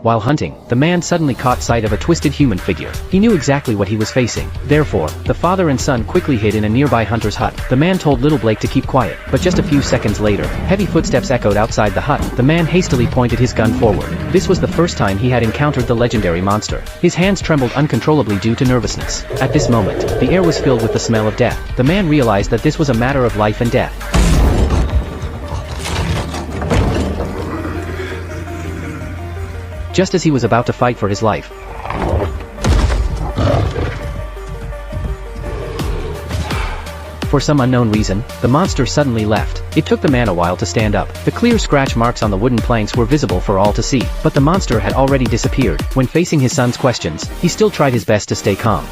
While hunting, the man suddenly caught sight of a twisted human figure. He knew exactly what he was facing. Therefore, the father and son quickly hid in a nearby hunter's hut. The man told little Blake to keep quiet, but just a few seconds later, heavy footsteps echoed outside the hut. The man hastily pointed his gun forward. This was the first time he had encountered the legendary monster. His hands trembled uncontrollably due to nervousness. At this moment, the air was filled with the smell of death. The man realized that this was a matter of life and death. Just as he was about to fight for his life, for some unknown reason, the monster suddenly left. It took the man a while to stand up. The clear scratch marks on the wooden planks were visible for all to see, but the monster had already disappeared. When facing his son's questions, he still tried his best to stay calm.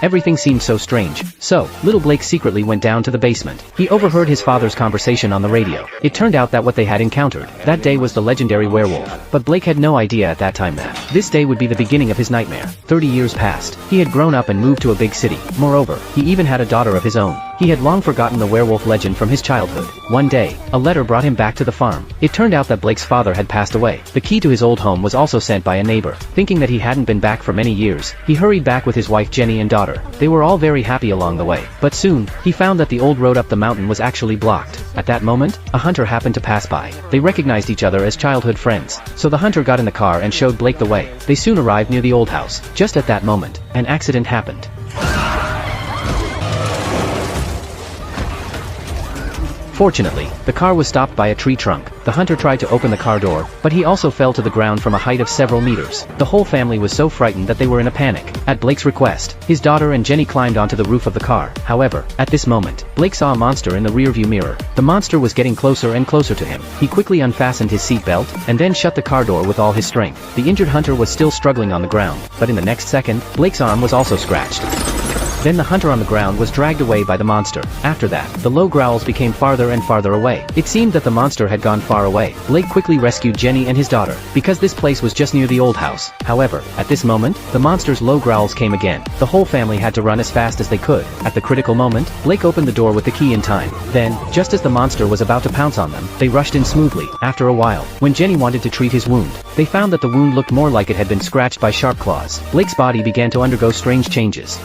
Everything seemed so strange. So, little Blake secretly went down to the basement. He overheard his father's conversation on the radio. It turned out that what they had encountered that day was the legendary werewolf. But Blake had no idea at that time that this day would be the beginning of his nightmare. 30 years passed. He had grown up and moved to a big city. Moreover, he even had a daughter of his own. He had long forgotten the werewolf legend from his childhood. One day, a letter brought him back to the farm. It turned out that Blake's father had passed away. The key to his old home was also sent by a neighbor. Thinking that he hadn't been back for many years, he hurried back with his wife Jenny and daughter. They were all very happy along the way. But soon, he found that the old road up the mountain was actually blocked. At that moment, a hunter happened to pass by. They recognized each other as childhood friends. So the hunter got in the car and showed Blake the way. They soon arrived near the old house. Just at that moment, an accident happened. Fortunately, the car was stopped by a tree trunk. The hunter tried to open the car door, but he also fell to the ground from a height of several meters. The whole family was so frightened that they were in a panic. At Blake's request, his daughter and Jenny climbed onto the roof of the car. However, at this moment, Blake saw a monster in the rearview mirror. The monster was getting closer and closer to him. He quickly unfastened his seatbelt, and then shut the car door with all his strength. The injured hunter was still struggling on the ground, but in the next second, Blake's arm was also scratched. Then the hunter on the ground was dragged away by the monster. After that, the low growls became farther and farther away. It seemed that the monster had gone far away. Blake quickly rescued Jenny and his daughter, because this place was just near the old house. However, at this moment, the monster's low growls came again. The whole family had to run as fast as they could. At the critical moment, Blake opened the door with the key in time. Then, just as the monster was about to pounce on them, they rushed in smoothly. After a while, when Jenny wanted to treat his wound, they found that the wound looked more like it had been scratched by sharp claws. Blake's body began to undergo strange changes.